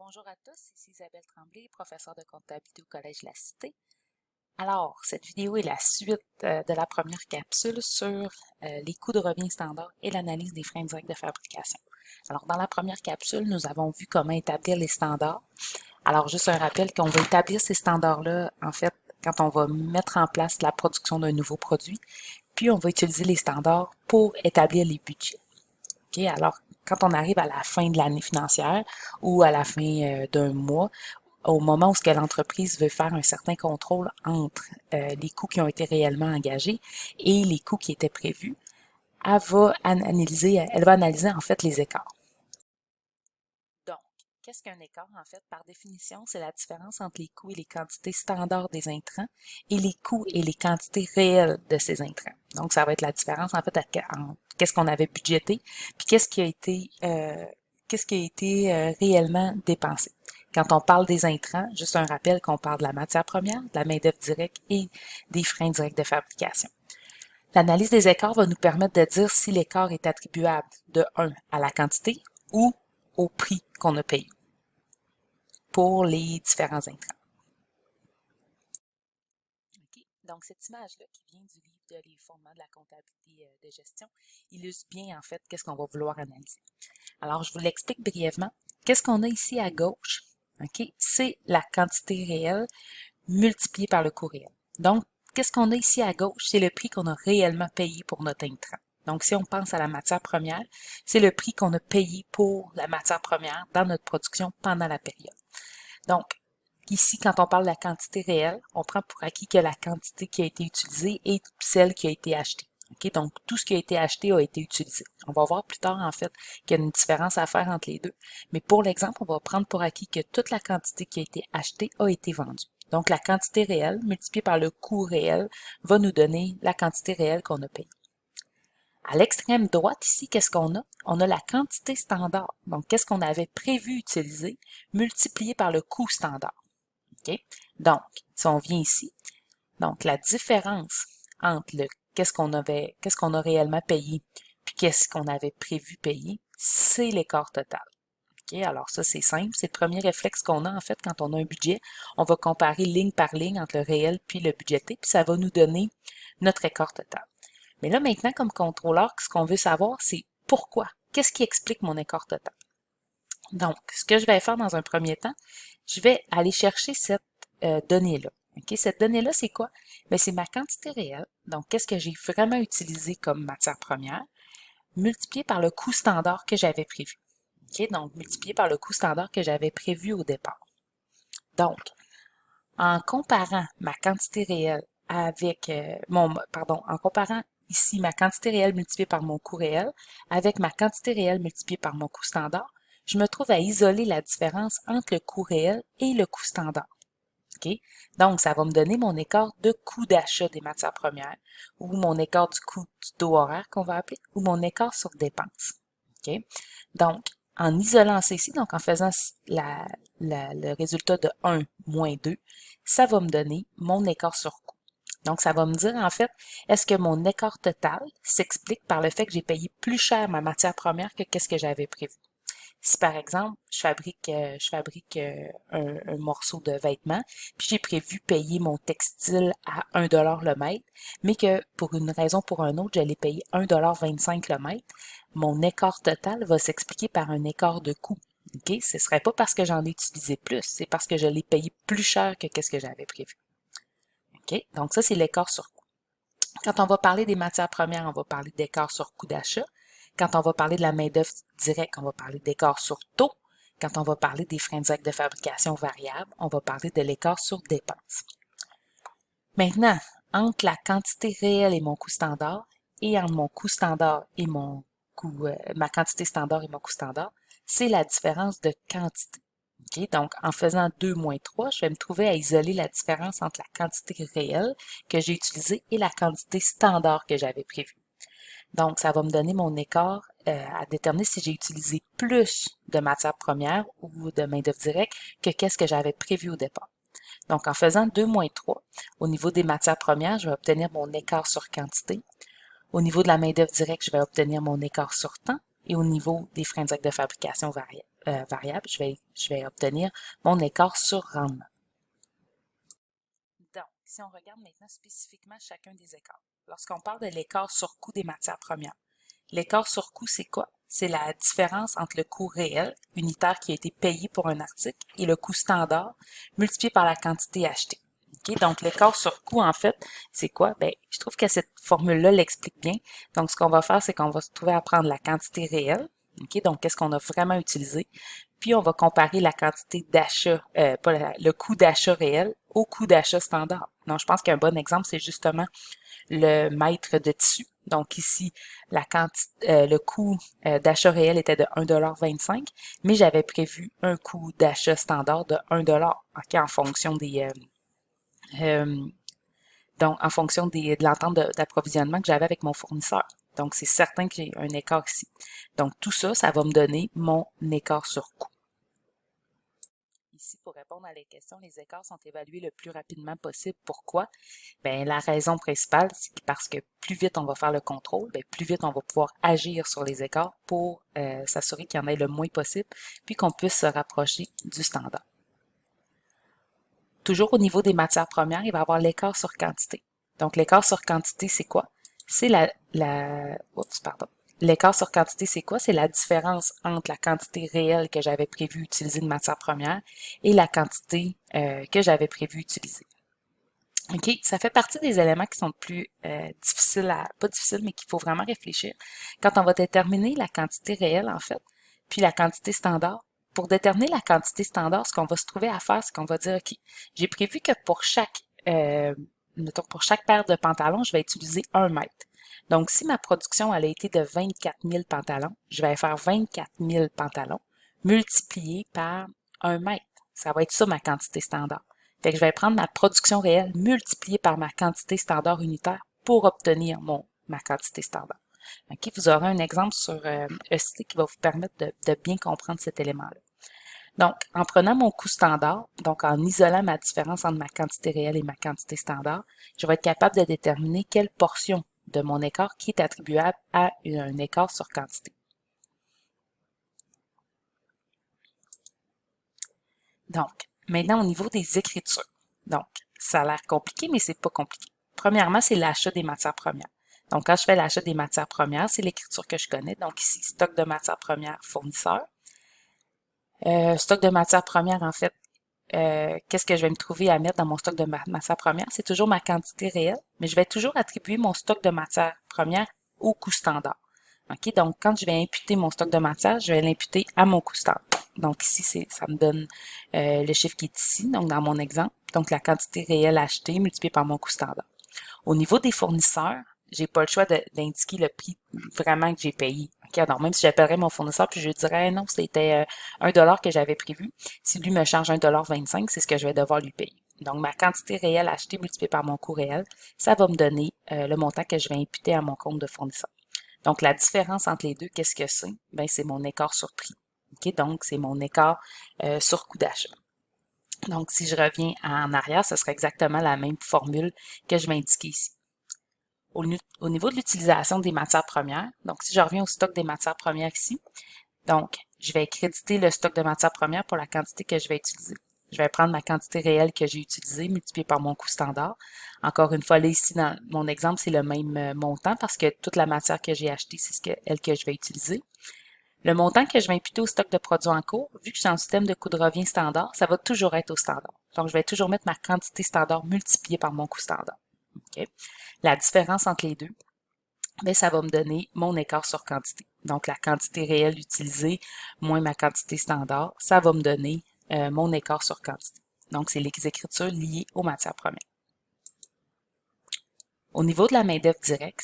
Bonjour à tous, ici Isabelle Tremblay, professeure de comptabilité au Collège La Cité. Alors, cette vidéo est la suite de la première capsule sur les coûts de revient standard et l'analyse des freins directs de fabrication. Alors, dans la première capsule, nous avons vu comment établir les standards. Alors, juste un rappel qu'on va établir ces standards-là, en fait, quand on va mettre en place la production d'un nouveau produit, puis on va utiliser les standards pour établir les budgets. OK? Alors, quand on arrive à la fin de l'année financière ou à la fin d'un mois, au moment où ce que l'entreprise veut faire un certain contrôle entre les coûts qui ont été réellement engagés et les coûts qui étaient prévus, elle va analyser en fait les écarts. Donc, qu'est-ce qu'un écart en fait? Par définition, c'est la différence entre les coûts et les quantités standards des intrants et les coûts et les quantités réelles de ces intrants. Donc, ça va être la différence en fait entre qu'est-ce qu'on avait budgété puis qu'est-ce qui a été réellement dépensé. Quand on parle des intrants, juste un rappel qu'on parle de la matière première, de la main-d'œuvre directe et des freins directs de fabrication. L'analyse des écarts va nous permettre de dire si l'écart est attribuable de 1 à la quantité ou au prix qu'on a payé pour les différents intrants. Okay. Donc, cette image-là qui vient du livre de Les fondements de la comptabilité de gestion illustre bien en fait qu'est-ce qu'on va vouloir analyser. Alors, je vous l'explique brièvement. Qu'est-ce qu'on a ici à gauche? Okay? C'est la quantité réelle multipliée par le coût réel. Donc, qu'est-ce qu'on a ici à gauche? C'est le prix qu'on a réellement payé pour notre intrant. Donc, si on pense à la matière première, c'est le prix qu'on a payé pour la matière première dans notre production pendant la période. Donc, ici, quand on parle de la quantité réelle, on prend pour acquis que la quantité qui a été utilisée est celle qui a été achetée. Okay? Donc, tout ce qui a été acheté a été utilisé. On va voir plus tard, en fait, qu'il y a une différence à faire entre les deux. Mais pour l'exemple, on va prendre pour acquis que toute la quantité qui a été achetée a été vendue. Donc, la quantité réelle multipliée par le coût réel va nous donner la quantité réelle qu'on a payée. À l'extrême droite, ici, qu'est-ce qu'on a? On a la quantité standard. Donc, qu'est-ce qu'on avait prévu utiliser multiplié par le coût standard. OK? Donc, si on vient ici, donc la différence entre qu'est-ce qu'on a réellement payé puis qu'est-ce qu'on avait prévu payer, c'est l'écart total. OK? Alors ça, c'est simple. C'est le premier réflexe qu'on a en fait quand on a un budget. On va comparer ligne par ligne entre le réel puis le budgété, puis ça va nous donner notre écart total. Mais là, maintenant, comme contrôleur, ce qu'on veut savoir, c'est pourquoi. Qu'est-ce qui explique mon écart total? Donc, ce que je vais faire dans un premier temps, je vais aller chercher cette donnée-là. Okay? Cette donnée-là, c'est quoi? Bien, c'est ma quantité réelle. Donc, qu'est-ce que j'ai vraiment utilisé comme matière première, multiplié par le coût standard que j'avais prévu. Okay? Donc, multiplié par le coût standard que j'avais prévu au départ. Donc, en comparant ma quantité réelle avec en comparant ici ma quantité réelle multipliée par mon coût réel avec ma quantité réelle multipliée par mon coût standard, je me trouve à isoler la différence entre le coût réel et le coût standard. Okay? Donc, ça va me donner mon écart de coût d'achat des matières premières ou mon écart du coût du taux horaire qu'on va appeler ou mon écart sur dépenses. Okay? Donc, en isolant ceci, donc en faisant le résultat de 1 moins 2, ça va me donner mon écart sur coût. Donc, ça va me dire, en fait, est-ce que mon écart total s'explique par le fait que j'ai payé plus cher ma matière première que qu'est-ce que j'avais prévu. Si par exemple, je fabrique un morceau de vêtement, puis j'ai prévu payer mon textile à 1$ le mètre, mais que pour une raison ou pour une autre, j'allais payer 1,25$ le mètre, mon écart total va s'expliquer par un écart de coût. OK? Ce ne serait pas parce que j'en ai utilisé plus, c'est parce que je l'ai payé plus cher que qu'est-ce que j'avais prévu. OK? Donc ça, c'est l'écart sur coût. Quand on va parler des matières premières, on va parler d'écart sur coût d'achat. Quand on va parler de la main-d'œuvre directe, on va parler d'écart sur taux. Quand on va parler des freins directs de fabrication variables, on va parler de l'écart sur dépenses. Maintenant, entre la quantité réelle et mon coût standard, et entre mon coût standard et ma quantité standard et mon coût standard, c'est la différence de quantité. Okay? Donc, en faisant 2 moins 3, je vais me trouver à isoler la différence entre la quantité réelle que j'ai utilisée et la quantité standard que j'avais prévue. Donc, ça va me donner mon écart à déterminer si j'ai utilisé plus de matières premières ou de main-d'œuvre directe que qu'est-ce que j'avais prévu au départ. Donc, en faisant 2 moins 3, au niveau des matières premières, je vais obtenir mon écart sur quantité. Au niveau de la main-d'œuvre directe, je vais obtenir mon écart sur temps. Et au niveau des freins directs de fabrication variables, variable, je vais obtenir mon écart sur rendement. Donc, si on regarde maintenant spécifiquement chacun des écarts, lorsqu'on parle de l'écart sur coût des matières premières, l'écart sur coût, c'est quoi? C'est la différence entre le coût réel, unitaire qui a été payé pour un article, et le coût standard multiplié par la quantité achetée. Okay? Donc, l'écart sur coût, en fait, c'est quoi? Ben, je trouve que cette formule-là l'explique bien. Donc, ce qu'on va faire, c'est qu'on va se trouver à prendre la quantité réelle. Okay? Donc, qu'est-ce qu'on a vraiment utilisé? Puis, on va comparer la quantité d'achat, le coût d'achat réel au coût d'achat standard. Donc, je pense qu'un bon exemple, c'est justement le mètre de tissu. Donc ici, le coût d'achat réel était de 1,25 $, mais j'avais prévu un coût d'achat standard de 1 $, okay, en fonction donc en fonction de l'entente d'approvisionnement que j'avais avec mon fournisseur. Donc c'est certain que j'ai un écart ici. Donc tout ça, ça va me donner mon écart sur coût. Ici, pour répondre à la question, les écarts sont évalués le plus rapidement possible. Pourquoi? Bien, la raison principale, c'est parce que plus vite on va faire le contrôle, bien, plus vite on va pouvoir agir sur les écarts pour s'assurer qu'il y en ait le moins possible, puis qu'on puisse se rapprocher du standard. Toujours au niveau des matières premières, il va y avoir l'écart sur quantité. Donc, l'écart sur quantité, c'est quoi? C'est L'écart sur quantité, c'est quoi? C'est la différence entre la quantité réelle que j'avais prévu utiliser de matière première et la quantité que j'avais prévu utiliser. OK, ça fait partie des éléments qui sont plus difficiles pas difficiles, mais qu'il faut vraiment réfléchir. Quand on va déterminer la quantité réelle, en fait, puis la quantité standard, pour déterminer la quantité standard, ce qu'on va se trouver à faire, c'est qu'on va dire, OK, j'ai prévu que pour chaque paire de pantalons, je vais utiliser 1 mètre. Donc, si ma production elle a été de 24 000 pantalons, je vais faire 24 000 pantalons multiplié par 1 mètre. Ça va être ça ma quantité standard. Fait que je vais prendre ma production réelle multipliée par ma quantité standard unitaire pour obtenir ma quantité standard. Okay? Vous aurez un exemple sur ECT qui va vous permettre de bien comprendre cet élément-là. Donc, en prenant mon coût standard, donc en isolant ma différence entre ma quantité réelle et ma quantité standard, je vais être capable de déterminer quelle portion de mon écart qui est attribuable à un écart sur quantité. Donc, maintenant au niveau des écritures. Donc, ça a l'air compliqué, mais c'est pas compliqué. Premièrement, c'est l'achat des matières premières. Donc, quand je fais l'achat des matières premières, c'est l'écriture que je connais. Donc, ici, stock de matières premières fournisseur. Stock de matières premières, en fait, qu'est-ce que je vais me trouver à mettre dans mon stock de matières premières? C'est toujours ma quantité réelle, mais je vais toujours attribuer mon stock de matières premières au coût standard. OK? Donc, quand je vais imputer mon stock de matière, je vais l'imputer à mon coût standard. Donc, ici, ça me donne le chiffre qui est ici, donc dans mon exemple. Donc, la quantité réelle achetée multipliée par mon coût standard. Au niveau des fournisseurs, j'ai pas le choix d'indiquer le prix vraiment que j'ai payé. Okay? Donc, même si j'appellerais mon fournisseur puis je lui dirais non, c'était 1 $ que j'avais prévu, si lui me charge 1,25 $, c'est ce que je vais devoir lui payer. Donc, ma quantité réelle achetée multipliée par mon coût réel, ça va me donner le montant que je vais imputer à mon compte de fournisseur. Donc, la différence entre les deux, qu'est-ce que c'est? Ben, c'est mon écart sur prix. Okay? Donc, c'est mon écart sur coût d'achat. Donc, si je reviens en arrière, ce serait exactement la même formule que je vais indiquer ici. Au niveau de l'utilisation des matières premières, donc si je reviens au stock des matières premières ici, donc je vais créditer le stock de matières premières pour la quantité que je vais utiliser. Je vais prendre ma quantité réelle que j'ai utilisée, multipliée par mon coût standard. Encore une fois, là, ici, dans mon exemple, c'est le même montant parce que toute la matière que j'ai achetée, c'est elle que je vais utiliser. Le montant que je vais imputer au stock de produits en cours, vu que je suis en système de coût de revient standard, ça va toujours être au standard. Donc, je vais toujours mettre ma quantité standard multipliée par mon coût standard. Okay? La différence entre les deux, bien, ça va me donner mon écart sur quantité. Donc, la quantité réelle utilisée moins ma quantité standard, ça va me donner mon écart sur quantité. Donc, c'est les écritures liées aux matières premières. Au niveau de la main-d'œuvre directe,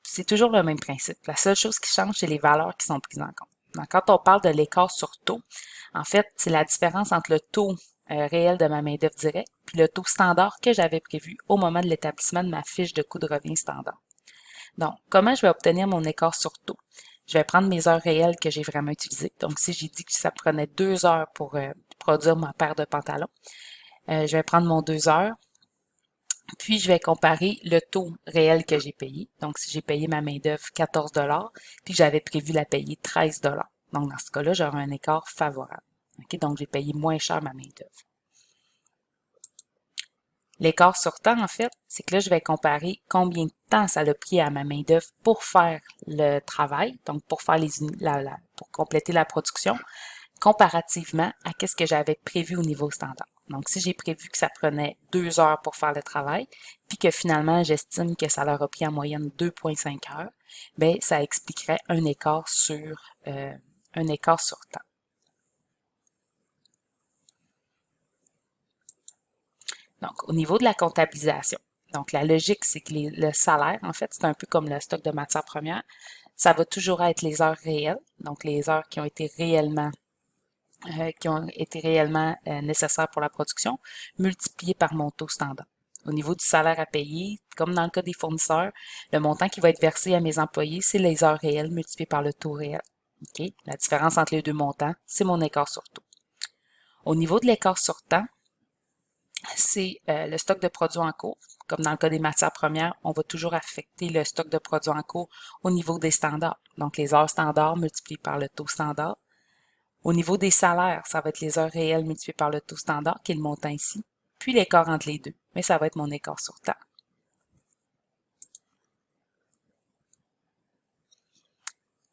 c'est toujours le même principe. La seule chose qui change, c'est les valeurs qui sont prises en compte. Donc, quand on parle de l'écart sur taux, en fait, c'est la différence entre le taux réel de ma main-d'œuvre directe puis le taux standard que j'avais prévu au moment de l'établissement de ma fiche de coût de revient standard. Donc, comment je vais obtenir mon écart sur taux? Je vais prendre mes heures réelles que j'ai vraiment utilisées. Donc, si j'ai dit que ça prenait 2 heures pour produire ma paire de pantalons, je vais prendre mon 2 heures, puis je vais comparer le taux réel que j'ai payé. Donc, si j'ai payé ma main-d'œuvre 14 $, puis j'avais prévu la payer 13 $. Donc, dans ce cas-là, j'aurai un écart favorable. OK? Donc, j'ai payé moins cher ma main-d'œuvre. L'écart sur temps, en fait, c'est que là, je vais comparer combien de temps ça a pris à ma main-d'œuvre pour faire le travail, donc pour faire pour compléter la production, comparativement à ce que j'avais prévu au niveau standard. Donc, si j'ai prévu que ça prenait 2 heures pour faire le travail, puis que finalement, j'estime que ça leur a pris en moyenne 2,5 heures, bien, ça expliquerait un écart sur temps. Donc, au niveau de la comptabilisation, donc la logique, c'est que le salaire, en fait, c'est un peu comme le stock de matières premières. Ça va toujours être les heures réelles, donc les heures qui ont été réellement nécessaires pour la production, multipliées par mon taux standard. Au niveau du salaire à payer, comme dans le cas des fournisseurs, le montant qui va être versé à mes employés, c'est les heures réelles multipliées par le taux réel. Okay? La différence entre les deux montants, c'est mon écart sur taux. Au niveau de l'écart sur temps, c'est le stock de produits en cours. Comme dans le cas des matières premières, on va toujours affecter le stock de produits en cours au niveau des standards. Donc, les heures standards multipliées par le taux standard. Au niveau des salaires, ça va être les heures réelles multipliées par le taux standard, qui est le montant ici, puis l'écart entre les deux. Mais ça va être mon écart sur temps.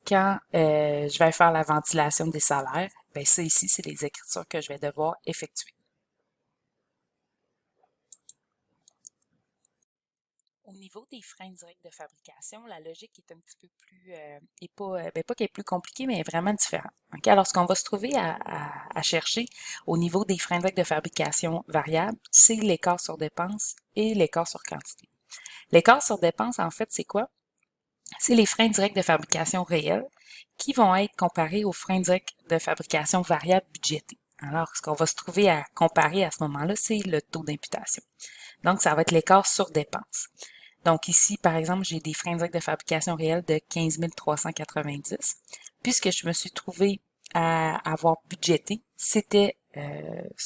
Quand je vais faire la ventilation des salaires, bien ça ici, c'est les écritures que je vais devoir effectuer. Au niveau des freins directs de fabrication, la logique est un petit peu plus, pas qu'elle est plus compliquée, mais est vraiment différente. Okay? Alors, ce qu'on va se trouver à chercher au niveau des freins directs de fabrication variables, c'est l'écart sur dépense et l'écart sur quantité. L'écart sur dépense, en fait, c'est quoi? C'est les freins directs de fabrication réels qui vont être comparés aux freins directs de fabrication variables budgétés. Alors, ce qu'on va se trouver à comparer à ce moment-là, c'est le taux d'imputation. Donc, ça va être l'écart sur dépense. Donc ici, par exemple, j'ai des freins directs de fabrication réels de 15 390. Puisque je me suis trouvé à avoir budgété, c'était,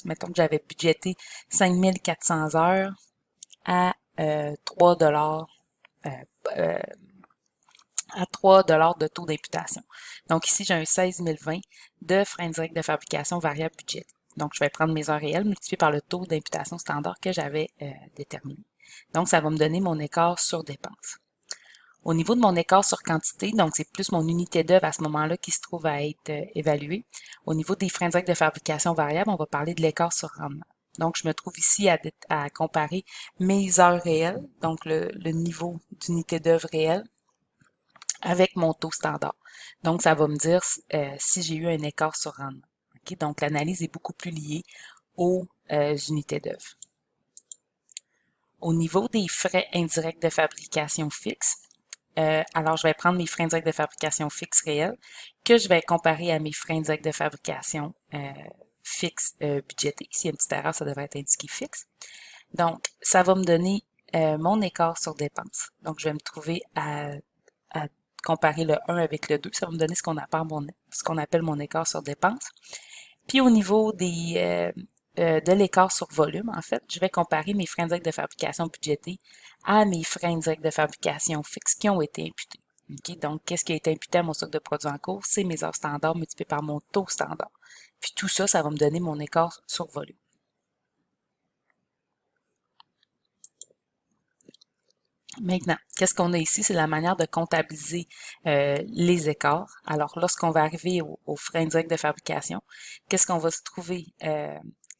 mettons que j'avais budgété 5 400 heures à 3 à 3 de taux d'imputation. Donc ici, j'ai un 16 020 de freins directs de fabrication variable budget. Donc, je vais prendre mes heures réelles multipliées par le taux d'imputation standard que j'avais déterminé. Donc, ça va me donner mon écart sur dépense. Au niveau de mon écart sur quantité, donc c'est plus mon unité d'œuvre à ce moment-là qui se trouve à être évaluée. Au niveau des freins directs de fabrication variable, on va parler de l'écart sur rendement. Donc, je me trouve ici à comparer mes heures réelles, donc le niveau d'unité d'œuvre réelle, avec mon taux standard. Donc, ça va me dire si j'ai eu un écart sur rendement. Okay? Donc, l'analyse est beaucoup plus liée aux unités d'œuvre. Au niveau des frais indirects de fabrication fixes, alors je vais prendre mes frais indirects de fabrication fixes réels que je vais comparer à mes frais indirects de fabrication fixes budgétés. S'il y a une petite erreur, ça devrait être indiqué fixe. Donc, ça va me donner mon écart sur dépense. Donc, je vais me trouver à comparer le 1 avec le 2. Ça va me donner ce qu'on appelle mon écart sur dépense. Puis au niveau de l'écart sur volume, en fait, je vais comparer mes frais indirects de fabrication budgétés à mes frais indirects de fabrication fixes qui ont été imputés. Okay? Donc, qu'est-ce qui a été imputé à mon stock de produits en cours? C'est mes heures standards multipliées par mon taux standard. Puis tout ça, ça va me donner mon écart sur volume. Maintenant, qu'est-ce qu'on a ici? C'est la manière de comptabiliser les écarts. Alors, lorsqu'on va arriver aux frais indirects de fabrication, qu'est-ce qu'on va se trouver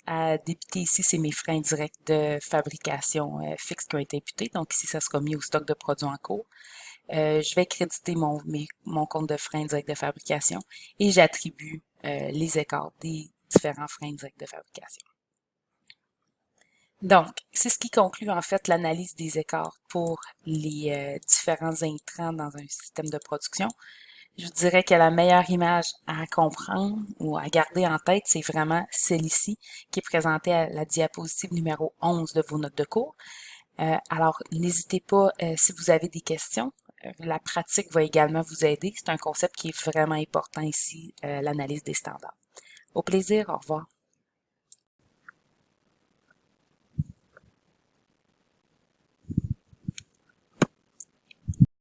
à débiter ici? C'est mes frais indirects de fabrication fixes qui ont été imputés. Donc, ici, ça sera mis au stock de produits en cours. Je vais créditer mon compte de frais indirects de fabrication et j'attribue les écarts des différents frais indirects de fabrication. Donc, c'est ce qui conclut en fait l'analyse des écarts pour les différents intrants dans un système de production. Je vous dirais que la meilleure image à comprendre ou à garder en tête, c'est vraiment celle-ci qui est présentée à la diapositive numéro 11 de vos notes de cours. Alors, n'hésitez pas si vous avez des questions. La pratique va également vous aider. C'est un concept qui est vraiment important ici, l'analyse des standards. Au plaisir, au revoir.